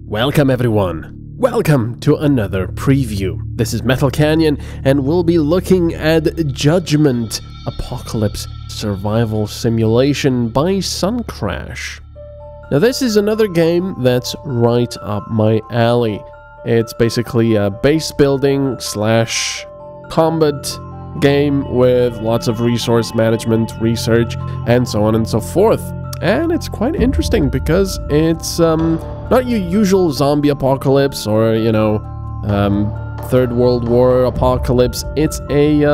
Welcome everyone! Welcome to another preview. This is MetalCanyon and we'll be looking at Judgment Apocalypse Survival Simulation by Suncrash. Now this is another game that's right up my alley. It's basically a base building slash combat game with lots of resource management, research, and so on and so forth. And it's quite interesting because it's not your usual zombie apocalypse or, you know, Third World War apocalypse. It's a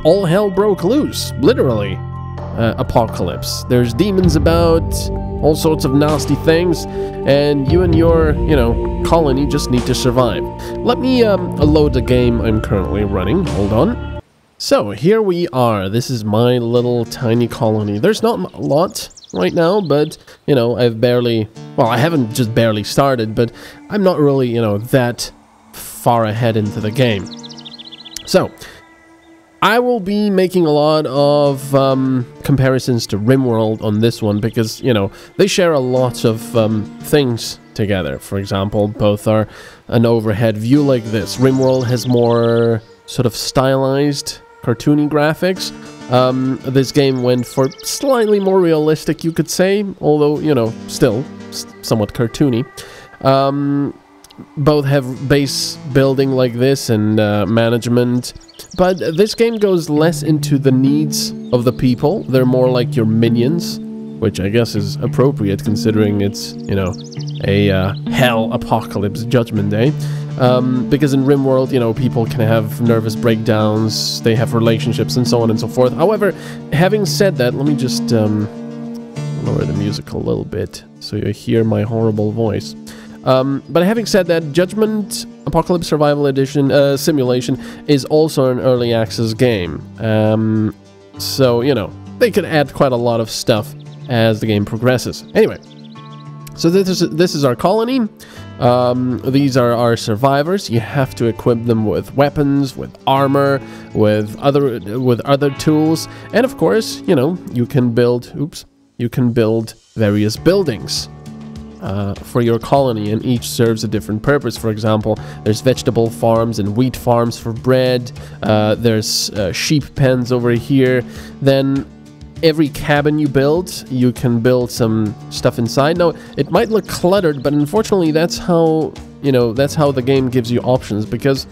all hell broke loose, literally, apocalypse. There's demons about, all sorts of nasty things, and you and your, you know, colony just need to survive. Let me load the game I'm currently running. Hold on. So here we are. This is my little tiny colony. There's not a lot right now, but, you know, I haven't just barely started, but I'm not really, you know, that far ahead into the game. So, I will be making a lot of comparisons to Rimworld on this one because, you know, they share a lot of things together. For example, both are an overhead view like this. Rimworld has more sort of stylized, cartoony graphics. This game went for slightly more realistic, you could say, although, you know, still somewhat cartoony. Both have base building like this and management, but this game goes less into the needs of the people. They're more like your minions, which I guess is appropriate considering it's, you know, a hell apocalypse judgment day. Because in Rimworld, you know, people can have nervous breakdowns, they have relationships and so on and so forth. However, having said that, let me just lower the music a little bit so you hear my horrible voice. But having said that, Judgment Apocalypse Survival Edition Simulation is also an early access game. So, you know, they could add quite a lot of stuff as the game progresses. Anyway, so this is our colony. These are our survivors. You have to equip them with weapons, with armor, with other tools, and of course, you know, you can build various buildings for your colony, and each serves a different purpose. For example, there's vegetable farms and wheat farms for bread. There's sheep pens over here. Then every cabin you build, you can build some stuff inside. Now, it might look cluttered, but unfortunately, that's how, you know, that's how the game gives you options, because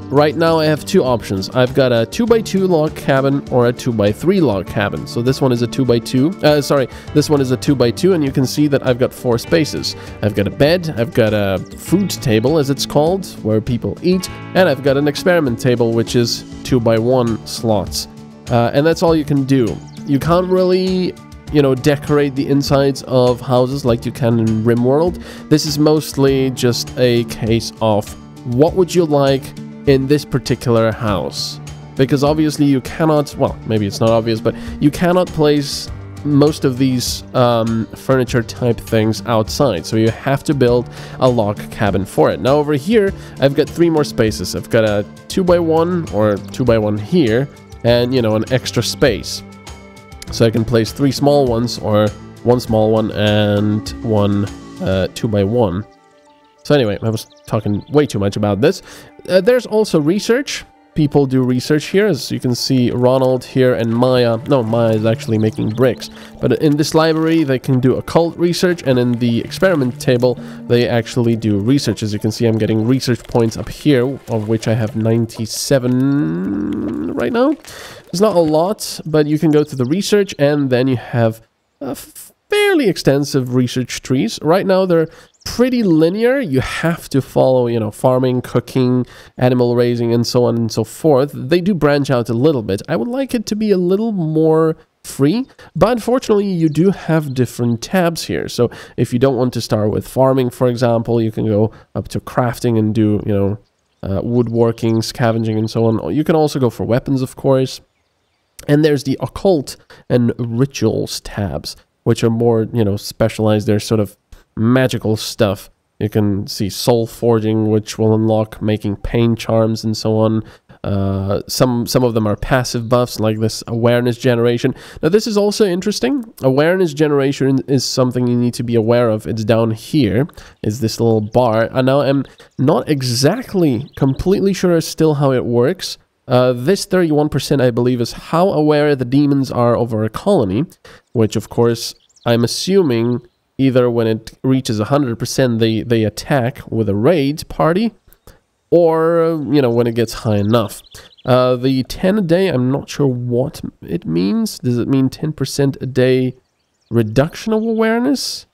right now I have two options. I've got a 2x2 log cabin or a 2x3 log cabin. So this one is a 2x2. This one is a 2x2, and you can see that I've got 4 spaces. I've got a bed, I've got a food table, as it's called, where people eat, and I've got an experiment table, which is 2x1 slots. And that's all you can do. You can't really, you know, decorate the insides of houses like you can in Rimworld. This is mostly just a case of what would you like in this particular house. Because obviously you cannot, well, maybe it's not obvious, but you cannot place most of these furniture type things outside. So you have to build a log cabin for it. Now over here, I've got 3 more spaces. I've got a 2x1 or 2x1 here, and, you know, an extra space. So I can place 3 small ones, or 1 small one and 1 2x1. So anyway, I was talking way too much about this. There's also research. People do research here, as you can see. Ronald here and Maya. No, Maya is actually making bricks. But in this library, they can do occult research, and in the experiment table, they actually do research. As you can see, I'm getting research points up here, of which I have 97 right now. It's not a lot, but you can go to the research, and then you have fairly extensive research trees. Right now, they're pretty linear. You have to follow, you know, farming, cooking, animal raising, and so on and so forth. They do branch out a little bit. I would like it to be a little more free, but unfortunately, you do have different tabs here. So if you don't want to start with farming, for example, you can go up to crafting and do, you know, woodworking, scavenging, and so on. You can also go for weapons, of course. And there's the occult and rituals tabs, which are more, you know, specialized. They're sort of magical stuff. You can see soul forging, which will unlock making pain charms and so on. Some of them are passive buffs, like this awareness generation. Now, this is also interesting. Awareness generation is something you need to be aware of. It's down here. It's this little bar. And now I'm not exactly completely sure still how it works. This 31%, I believe, is how aware the demons are over a colony, which, of course, I'm assuming either when it reaches 100%, they attack with a raid party, or, you know, when it gets high enough. The 10 a day, I'm not sure what it means. Does it mean 10% a day reduction of awareness?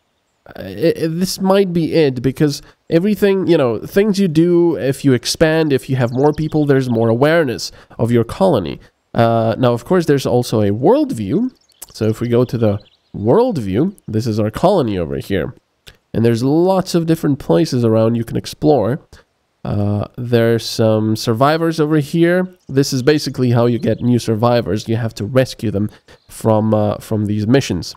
This might be it, because everything, you know, things you do, if you expand, if you have more people, there's more awareness of your colony. Now, of course, there's also a world view. So if we go to the world view, this is our colony over here. And there's lots of different places around you can explore. There's some survivors over here. This is basically how you get new survivors. You have to rescue them from these missions.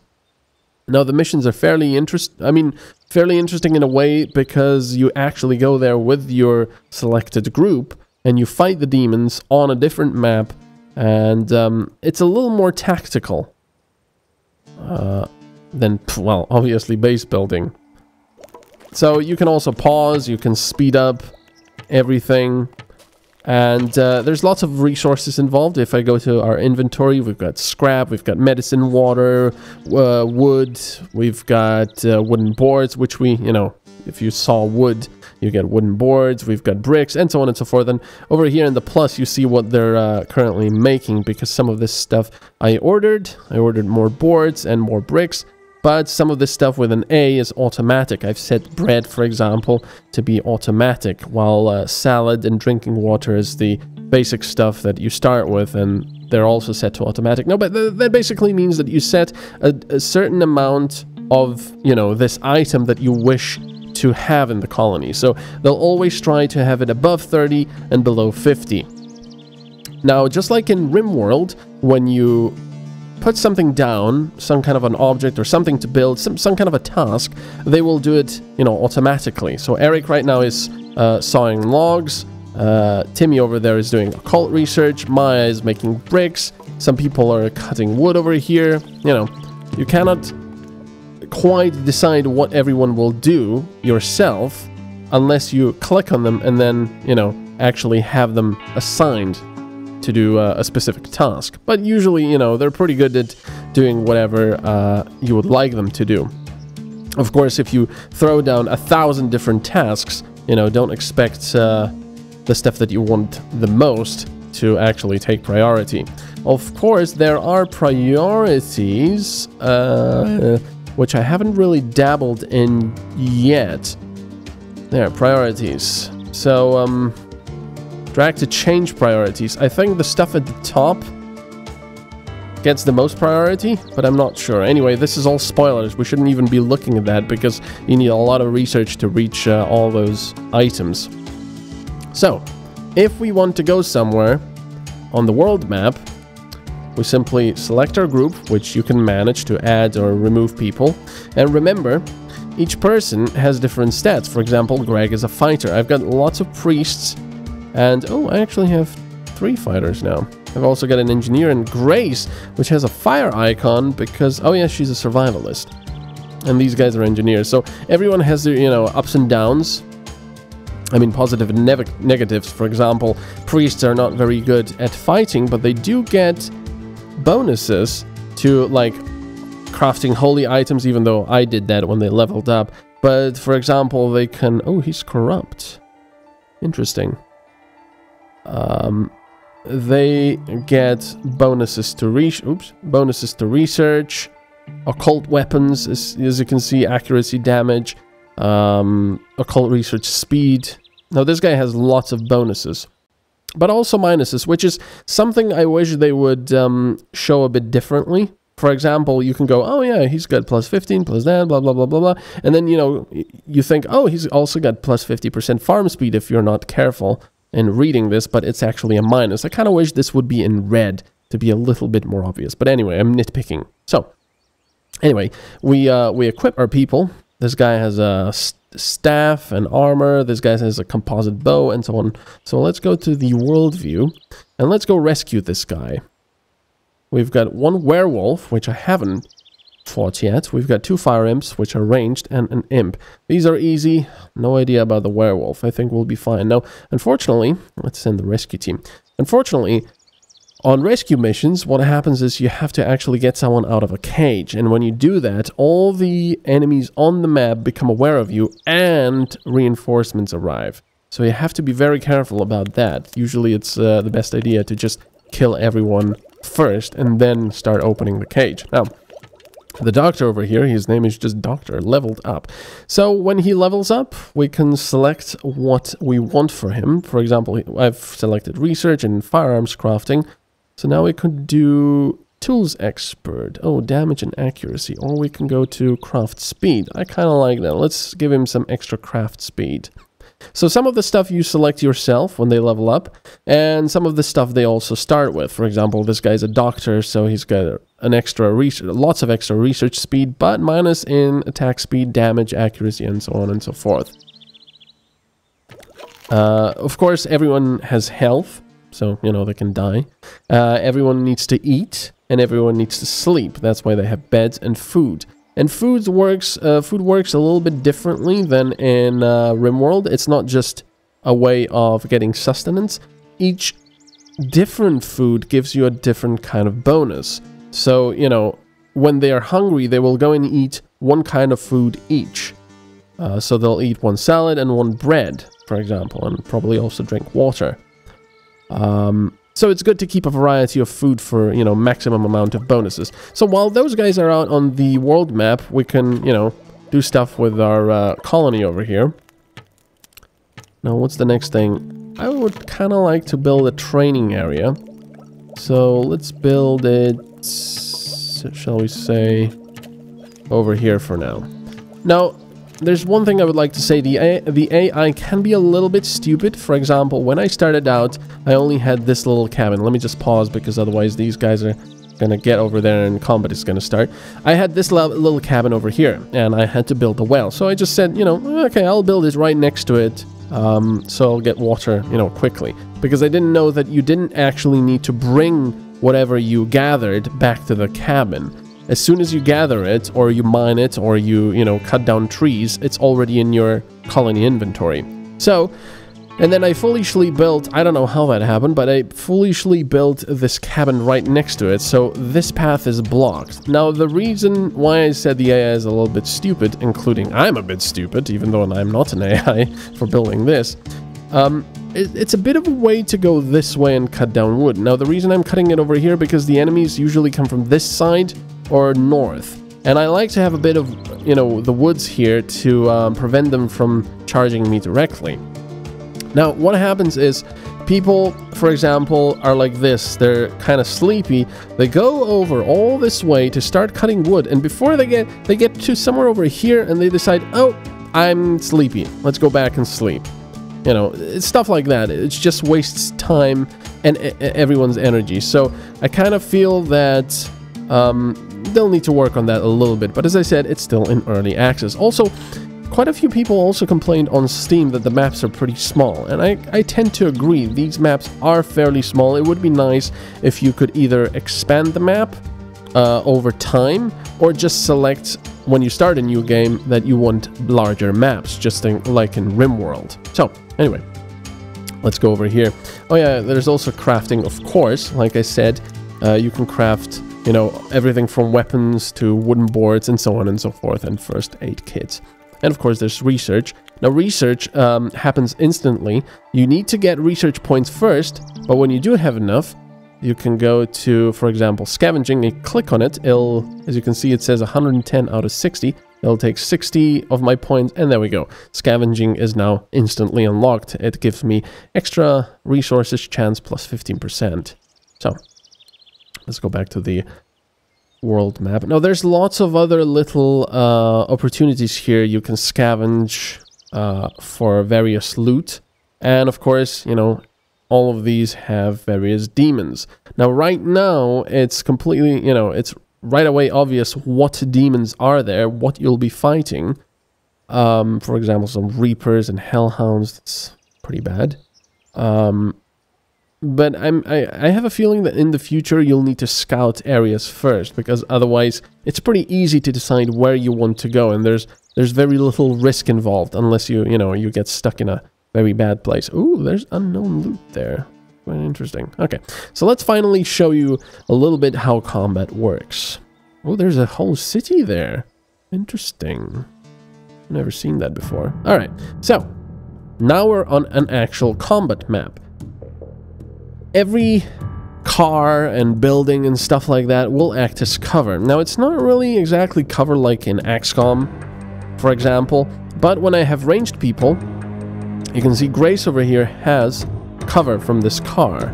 Now, the missions are fairly interesting in a way, because you actually go there with your selected group and you fight the demons on a different map, and it's a little more tactical than, well, obviously base building. So you can also pause, you can speed up everything, and there's lots of resources involved. If I go to our inventory, we've got scrap, we've got medicine, water, wood, we've got wooden boards, which we, you know, if you saw wood, you get wooden boards, we've got bricks, and so on and so forth. And over here in the plus, you see what they're currently making, because some of this stuff I ordered more boards and more bricks. But some of this stuff with an A is automatic. I've set bread, for example, to be automatic, while salad and drinking water is the basic stuff that you start with, and they're also set to automatic. No, but that basically means that you set a certain amount of, you know, this item that you wish to have in the colony. So they'll always try to have it above 30 and below 50. Now, just like in Rimworld, when you put something down, some kind of an object or something to build, some kind of a task, they will do it, you know, automatically. So Eric right now is sawing logs, Timmy over there is doing occult research, Maya is making bricks, some people are cutting wood over here. You know, you cannot quite decide what everyone will do yourself unless you click on them and then, you know, actually have them assigned to do a specific task. But usually, you know, they're pretty good at doing whatever you would like them to do. Of course, if you throw down 1,000 different tasks, you know, don't expect the stuff that you want the most to actually take priority. Of course, there are priorities, which I haven't really dabbled in yet. There are priorities. So, drag to change priorities. I think the stuff at the top gets the most priority, but I'm not sure. Anyway, this is all spoilers. We shouldn't even be looking at that, because you need a lot of research to reach all those items. So, if we want to go somewhere on the world map, we simply select our group, which you can manage to add or remove people. And remember, each person has different stats. For example, Greg is a fighter. I've got lots of priests. And, oh, I actually have 3 fighters now. I've also got an engineer, and Grace, which has a fire icon because, oh yeah, she's a survivalist. And these guys are engineers. So everyone has their, you know, ups and downs. I mean, positive and negatives. For example, priests are not very good at fighting, but they do get bonuses to, like, crafting holy items, even though I did that when they leveled up. But, for example, they can... Oh, he's corrupt. Interesting. They get bonuses to research, occult weapons, as you can see, accuracy, damage, occult research, speed. Now this guy has lots of bonuses, but also minuses, which is something I wish they would show a bit differently. For example, you can go, oh yeah, he's got plus 15, plus that, blah, blah, blah, blah, blah. And then, you know, you think, oh, he's also got plus 50% farm speed if you're not careful in reading this, but it's actually a minus. I kind of wish this would be in red to be a little bit more obvious. But anyway, I'm nitpicking. So, anyway, we equip our people. This guy has a staff and armor. This guy has a composite bow and so on. So let's go to the world view and let's go rescue this guy. We've got one werewolf, which I haven't fought yet. We've got 2 fire imps, which are ranged, and an imp. These are easy. No idea about the werewolf. I think we'll be fine. Now, unfortunately, let's send the rescue team. Unfortunately, on rescue missions, what happens is you have to actually get someone out of a cage. And when you do that, all the enemies on the map become aware of you and reinforcements arrive. So you have to be very careful about that. Usually it's the best idea to just kill everyone first and then start opening the cage. Now, the doctor over here, his name is just Doctor, leveled up. So when he levels up, we can select what we want for him. For example, I've selected research and firearms crafting. So now we could do tools expert. Oh, damage and accuracy. Or we can go to craft speed. I kind of like that. Let's give him some extra craft speed. So some of the stuff you select yourself when they level up, and some of the stuff they also start with. For example, this guy's a doctor, so he's got an extra lots of extra research speed, but minus in attack speed, damage, accuracy, and so on and so forth. Of course, everyone has health, so, you know, they can die. Everyone needs to eat, and everyone needs to sleep. That's why they have beds and food. And food works a little bit differently than in Rimworld. It's not just a way of getting sustenance. Each different food gives you a different kind of bonus. So, you know, when they are hungry, they will go and eat one kind of food each. So they'll eat 1 salad and 1 bread, for example, and probably also drink water. So it's good to keep a variety of food for, you know, maximum amount of bonuses. So while those guys are out on the world map, we can, you know, do stuff with our colony over here. Now, what's the next thing? I would kind of like to build a training area. So let's build it, shall we say, over here for now. Now, there's one thing I would like to say. The AI can be a little bit stupid. For example, when I started out, I only had this little cabin. Let me just pause because otherwise these guys are going to get over there and combat is going to start. I had this little cabin over here and I had to build a well. So I just said, you know, okay, I'll build it right next to it. So I'll get water, you know, quickly. Because I didn't know that you didn't actually need to bring whatever you gathered back to the cabin. As soon as you gather it, or you mine it, or you know, cut down trees, it's already in your colony inventory. So, and then I foolishly built, I don't know how that happened, but I foolishly built this cabin right next to it, so this path is blocked. Now, the reason why I said the AI is a little bit stupid, including I'm a bit stupid, even though I'm not an AI for building this, it's a bit of a way to go this way and cut down wood. Now, the reason I'm cutting it over here, because the enemies usually come from this side, or north, and I like to have a bit of, you know, the woods here to prevent them from charging me directly. Now, what happens is people, for example, are like this. They're kind of sleepy. They go over all this way to start cutting wood, and before they get to somewhere over here, and they decide, oh, I'm sleepy. Let's go back and sleep. You know, it's stuff like that. It just wastes time and everyone's energy. So I kind of feel that they'll need to work on that a little bit, but as I said, it's still in early access. Also, quite a few people also complained on Steam that the maps are pretty small, and I tend to agree. These maps are fairly small. It would be nice if you could either expand the map over time, or just select when you start a new game that you want larger maps, just like in Rimworld. So, anyway, let's go over here. Oh yeah, there's also crafting, of course. Like I said, you can craft, you know, everything from weapons to wooden boards and so on and so forth, and first aid kits. And of course, there's research. Now, research happens instantly. You need to get research points first, but when you do have enough, you can go to, for example, scavenging, and click on it. It'll, as you can see, it says 110 out of 60. It'll take 60 of my points, and there we go. Scavenging is now instantly unlocked. It gives me extra resources chance plus 15%. So, let's go back to the world map. Now, there's lots of other little opportunities here. You can scavenge for various loot. And of course, you know, all of these have various demons. Now, right now, it's completely, you know, it's right away obvious what demons are there, what you'll be fighting. For example, some Reapers and Hellhounds. That's pretty bad. But I have a feeling that in the future you'll need to scout areas first, because otherwise it's pretty easy to decide where you want to go, and there's very little risk involved unless you get stuck in a very bad place. Ooh, there's unknown loot there. Quite interesting. Okay, so let's finally show you a little bit how combat works. Oh, there's a whole city there. Interesting. Never seen that before. All right, so now we're on an actual combat map. Every car and building and stuff like that will act as cover. Now, it's not really exactly cover like in XCOM, for example, but when I have ranged people, you can see Grace over here has cover from this car.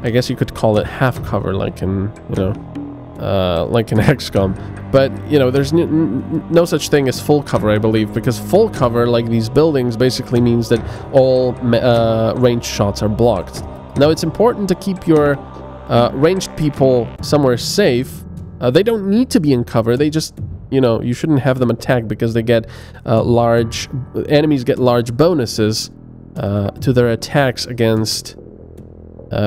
I guess you could call it half cover, like in, like in XCOM. But, there's no such thing as full cover, I believe, because full cover, like these buildings, basically means that all ranged shots are blocked. Now, it's important to keep your ranged people somewhere safe. They don't need to be in cover. They just, you shouldn't have them attack because they get enemies get large bonuses to their attacks against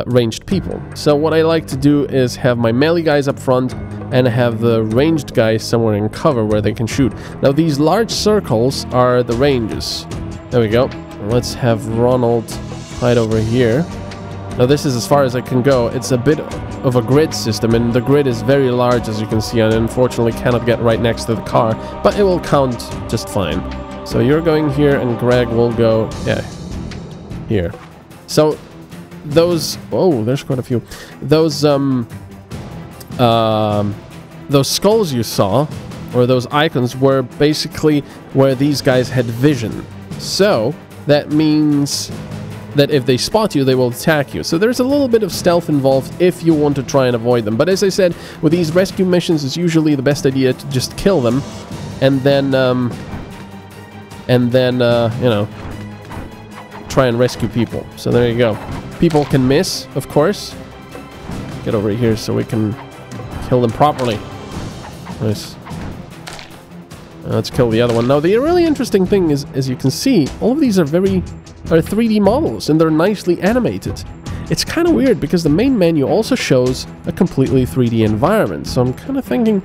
ranged people. So what I like to do is have my melee guys up front and have the ranged guys somewhere in cover where they can shoot. Now, these large circles are the ranges. There we go. Let's have Ronald hide over here. Now, this is as far as I can go. It's a bit of a grid system, and the grid is very large, as you can see, and unfortunately cannot get right next to the car, but it will count just fine. So you're going here, and Greg will go, here. So those, oh, there's quite a few. Those skulls you saw, or those icons, were basically where these guys had vision. So that means that if they spot you, they will attack you. So there's a little bit of stealth involved if you want to try and avoid them. But as I said, with these rescue missions, it's usually the best idea to just kill them, and then try and rescue people. So there you go. People can miss, of course. Get over here so we can kill them properly. Nice. Let's kill the other one. Now, the really interesting thing is, as you can see, all of these are 3D models, and they're nicely animated. It's kind of weird because the main menu also shows a completely 3D environment. So I'm kind of thinking,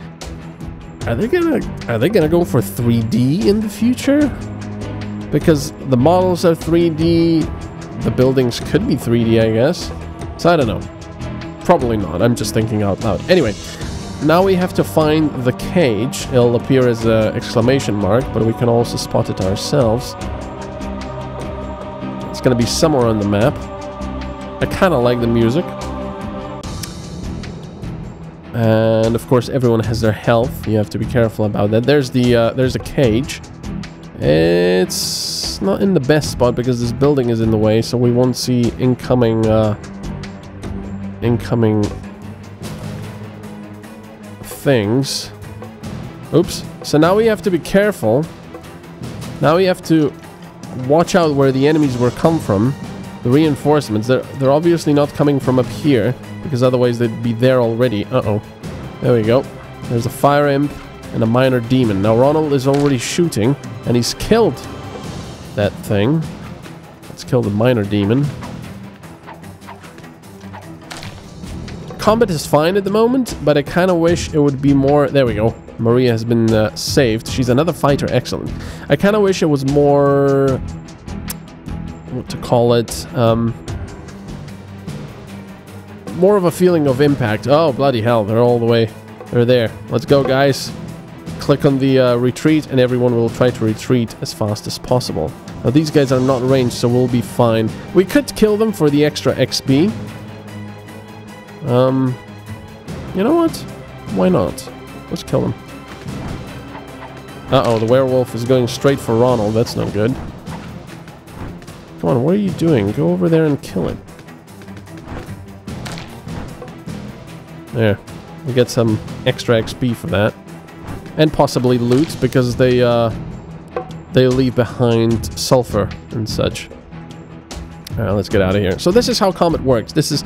are they gonna go for 3D in the future? Because the models are 3D, the buildings could be 3D, I guess. So I don't know. Probably not. I'm just thinking out loud. Anyway, now we have to find the cage. It'll appear as an exclamation mark, but we can also spot it ourselves. It's going to be somewhere on the map. I kind of like the music. And of course, everyone has their health. You have to be careful about that. There's a cage. It's not in the best spot because this building is in the way, so we won't see incoming things. Oops. So now we have to be careful. Now we have to watch out where the enemies will come from. The reinforcements. They're obviously not coming from up here, because otherwise they'd be there already. Uh-oh. There we go. There's a fire imp and a minor demon. Now Ronald is already shooting, and he's killed that thing. Let's kill the minor demon. Combat is fine at the moment, but I kind of wish it would be more... There we go. Maria has been saved. She's another fighter. Excellent. I kind of wish it was more... what to call it? More of a feeling of impact. Oh, bloody hell. They're all the way... They're there. Let's go, guys. Click on the retreat, and everyone will try to retreat as fast as possible. Now, these guys are not ranged, so we'll be fine. We could kill them for the extra XP. You know what? Why not? Let's kill him. Uh-oh, the werewolf is going straight for Ronald. That's no good. Come on, what are you doing? Go over there and kill it. There. We get some extra XP for that. And possibly loot, because they leave behind sulfur and such. Alright, let's get out of here. So this is how combat works. This is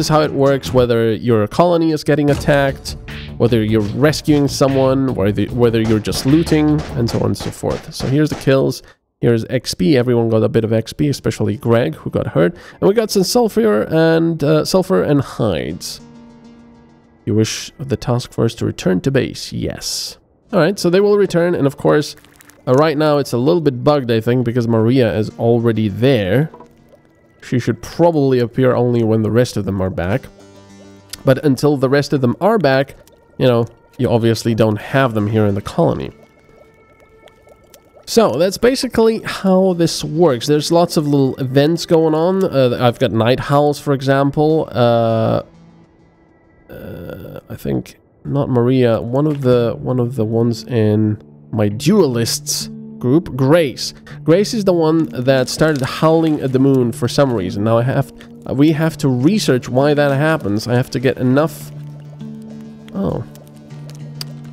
how it works, whether your colony is getting attacked, whether you're rescuing someone, whether you're just looting, and so on and so forth. So here's the kills. Here's XP. Everyone got a bit of XP, especially Greg, who got hurt. And we got some sulfur and hides. You wish the task force to return to base? Yes. Alright, so they will return, and of course, right now it's a little bit bugged, I think, because Maria is already there. She should probably appear only when the rest of them are back. But until the rest of them are back, you know, you obviously don't have them here in the colony. So, that's basically how this works. There's lots of little events going on. I've got night howls, for example. I think not Maria. One of the ones in my duelists group, Grace. Grace is the one that started howling at the moon for some reason. Now we have to research why that happens. I have to get enough. Oh,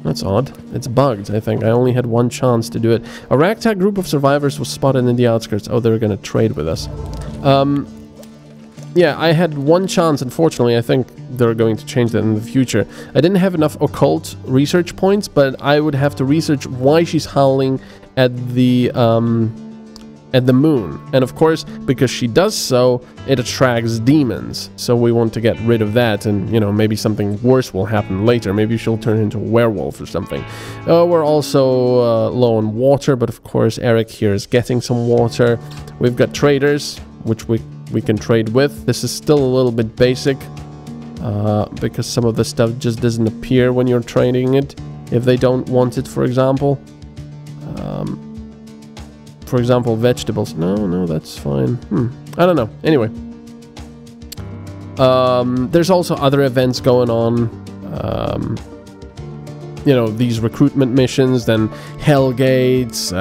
that's odd. It's bugged, I think. I only had one chance to do it. A ragtag group of survivors was spotted in the outskirts. Oh, they're gonna trade with us. Yeah, I had one chance, unfortunately. I think they're going to change that in the future. I didn't have enough occult research points, but I would have to research why she's howling at the moon. And of course, because she does so, it attracts demons. So we want to get rid of that, and, you know, maybe something worse will happen later. Maybe she'll turn into a werewolf or something. We're also low on water, but of course Eric here is getting some water. We've got traders, which we can trade with. This is still a little bit basic, because some of the stuff just doesn't appear when you're trading it, if they don't want it, for example. For example, vegetables. No, that's fine. I don't know. Anyway. There's also other events going on. You know, these recruitment missions, then Hellgates,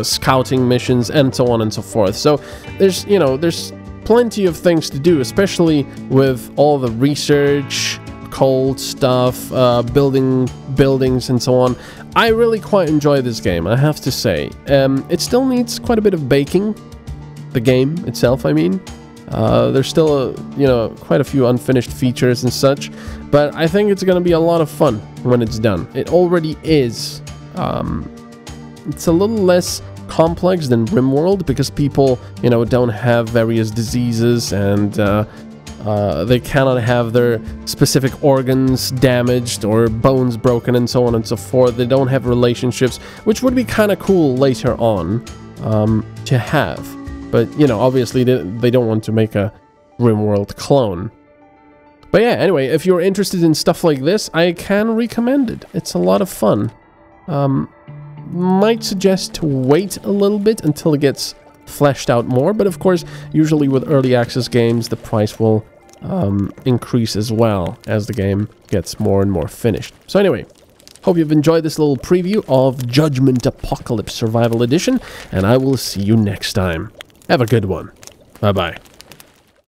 scouting missions, and so on and so forth. So there's, you know, there's plenty of things to do, especially with all the research, cold stuff, building buildings and so on. I really quite enjoy this game, I have to say. It still needs quite a bit of baking, the game itself, I mean. There's still, you know, quite a few unfinished features and such, but I think it's going to be a lot of fun when it's done. It already is. It's a little less complex than Rimworld, because people, you know, don't have various diseases, and they cannot have their specific organs damaged or bones broken and so on and so forth. They don't have relationships, which would be kind of cool later on to have. But, you know, obviously they don't want to make a Rimworld clone. But yeah, anyway, if you're interested in stuff like this, I can recommend it. It's a lot of fun. Might suggest to wait a little bit until it gets fleshed out more, but of course, usually with early access games, the price will increase as well as the game gets more and more finished. So anyway, hope you've enjoyed this little preview of Judgment Apocalypse Survival Edition, and I will see you next time. Have a good one. Bye-bye.